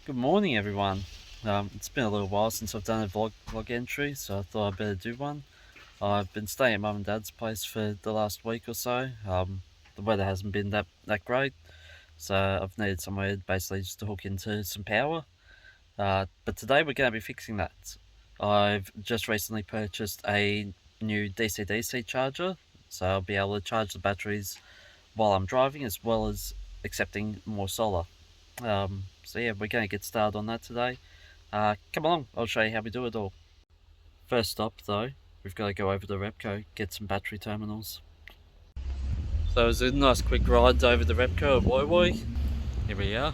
Good morning, everyone. It's been a little while since I've done a vlog entry, so I thought I'd better do one. I've been staying at Mum and Dad's place for the last week or so. The weather hasn't been that great, so I've needed somewhere basically just to hook into some power. But today we're going to be fixing that. I've just recently purchased a new DC-DC charger, so I'll be able to charge the batteries while I'm driving, as well as accepting more solar. So yeah, we're going to get started on that today. Come along, I'll show you how we do it all. First up though, we've got to go over to Repco, get some battery terminals. So it was a nice quick ride over the Repco at Woi Woi. Here we are.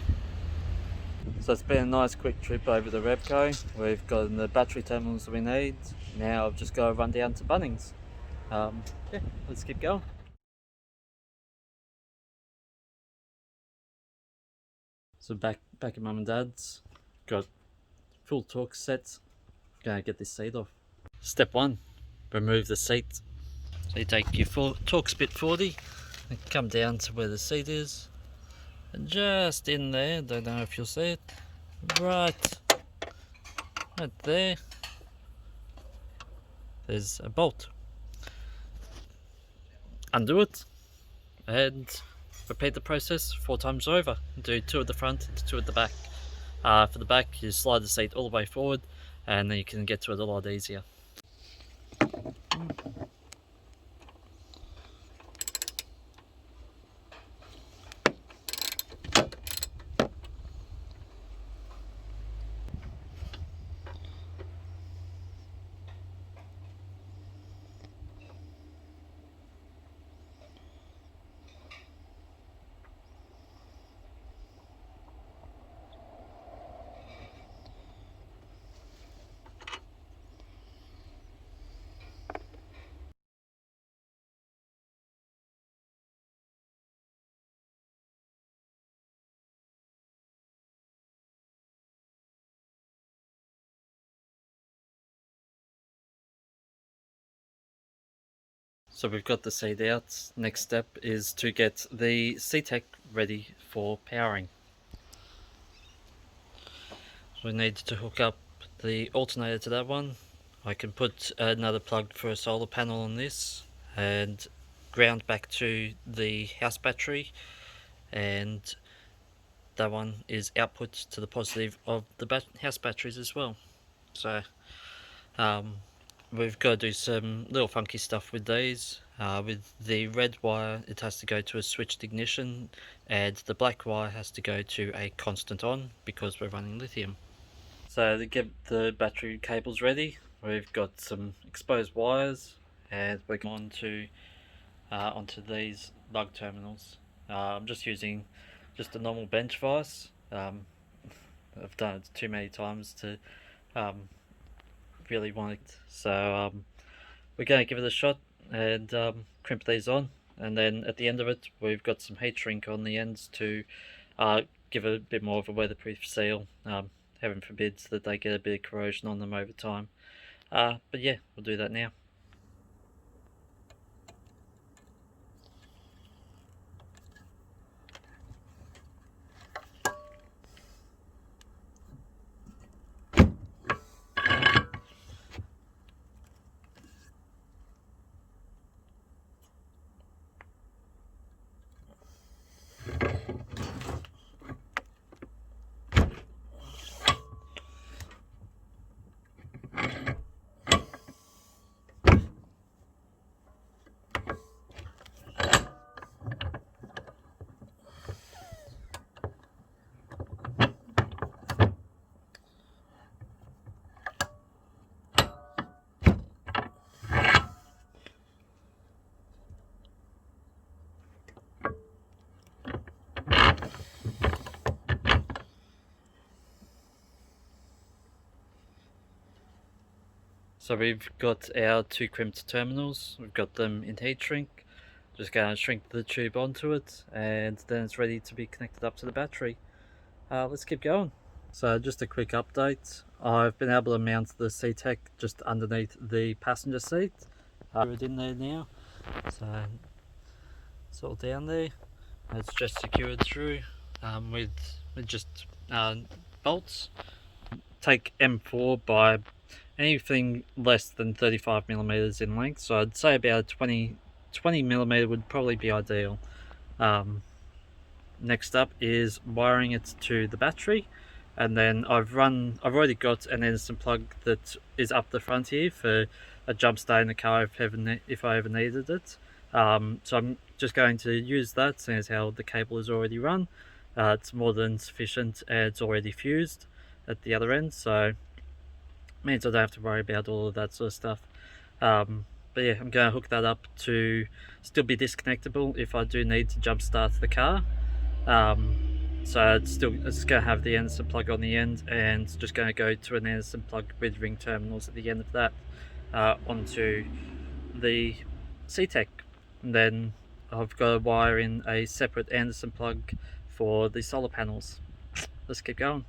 So it's been a nice quick trip over the Repco. We've got the battery terminals that we need. Now I've just got to run down to Bunnings. Yeah, let's keep going. So back at Mum and Dad's, got full torque sets. Gonna get this seat off. Step 1, remove the seat. So you take your torque bit 40 and come down to where the seat is, and just in there, don't know if you'll see it, right there, there's a bolt. Undo it and repeat the process 4 times over. Do 2 at the front and 2 at the back. For the back, you slide the seat all the way forward and then you can get to it a lot easier. So we've got the seat out. Next step is to get the CTEK ready for powering. So we need to hook up the alternator to that one. I can put another plug for a solar panel on this and ground back to the house battery, and that one is output to the positive of the house batteries as well. So we've got to do some little funky stuff with these. With the red wire, it has to go to a switched ignition, and the black wire has to go to a constant on because we're running lithium. So to get the battery cables ready, we've got some exposed wires, and we're going onto these lug terminals. I'm just using just a normal bench vise. I've done it too many times to really want it. So we're going to give it a shot and crimp these on, and then at the end of it we've got some heat shrink on the ends to give it a bit more of a weatherproof seal. Heaven forbid that they get a bit of corrosion on them over time. But yeah, we'll do that now. So we've got our 2 crimped terminals, we've got them in heat shrink. Just going to shrink the tube onto it, and then it's ready to be connected up to the battery. Let's keep going. So just a quick update, I've been able to mount the CTEK just underneath the passenger seat. It in there now, so it's all down there. It's just secured through with just bolts. Take M4 by anything less than 35mm in length, so I'd say about 20mm would probably be ideal. Next up is wiring it to the battery, and then I've already got an Anderson plug that is up the front here for a jump start in the car if I ever needed it. So I'm just going to use that, seeing as how the cable is already run. It's more than sufficient, and it's already fused at the other end, so it means I don't have to worry about all of that sort of stuff. But yeah, I'm going to hook that up to still be disconnectable if I do need to jump start the car. So it's going to have the Anderson plug on the end, and it's just going to go to an Anderson plug with ring terminals at the end of that onto the CTEK. And then I've got to wire in a separate Anderson plug for the solar panels. Let's keep going.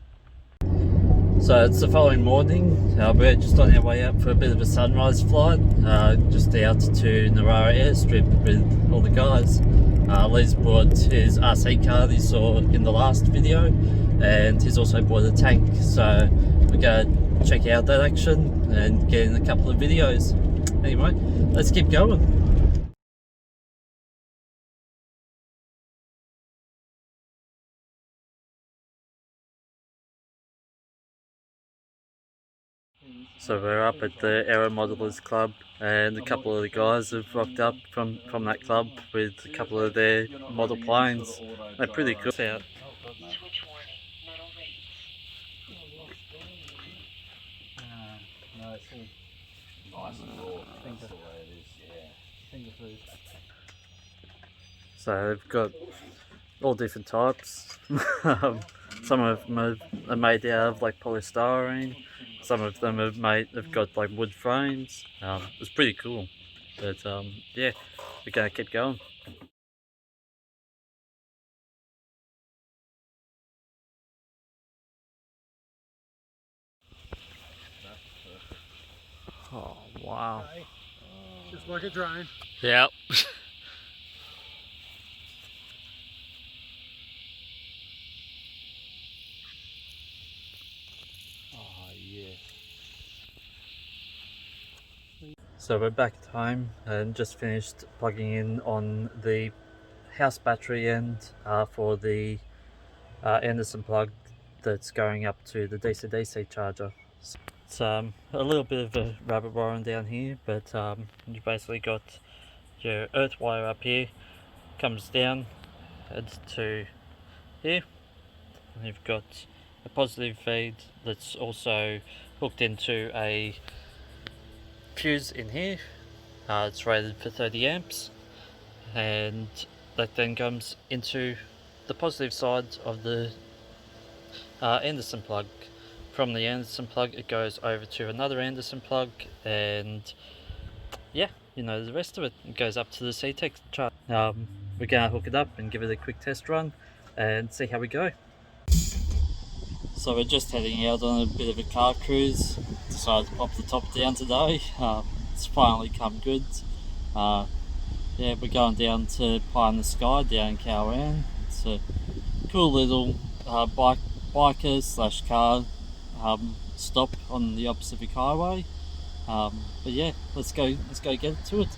So it's the following morning. We're just on our way out for a bit of a sunrise flight, just out to Narara airstrip with all the guys. Lee's bought his RC car that you saw in the last video, and he's also bought a tank, so we're going to check out that action and get in a couple of videos. Anyway, let's keep going. So we're up at the Aero Modelers Club, and a couple of the guys have rocked up from that club with a couple of their model planes. They're pretty cool. Out. So they've got all different types. Some of them are made out of like polystyrene. Some of them have got like wood frames. It's pretty cool. But yeah, we're gonna keep going. Oh wow! Just like a drone. Yep. Oh yeah. So we're back at home and just finished plugging in on the house battery end for the Anderson plug that's going up to the DC-DC charger. It's a little bit of a rabbit warren down here, but you basically got your earth wire up here, comes down, heads to here, and you've got a positive feed that's also hooked into a fuse in here. It's rated for 30 amps, and that then comes into the positive side of the Anderson plug. From the Anderson plug it goes over to another Anderson plug, and yeah, you know the rest of it. It goes up to the CTEK chart. We're gonna hook it up and give it a quick test run and see how we go. So we're just heading out on a bit of a car cruise. Decided to pop the top down today. It's finally come good. Yeah, we're going down to Pie in the Sky down in Cowan. It's a cool little biker slash car stop on the Pacific Highway. But yeah, let's go get to it.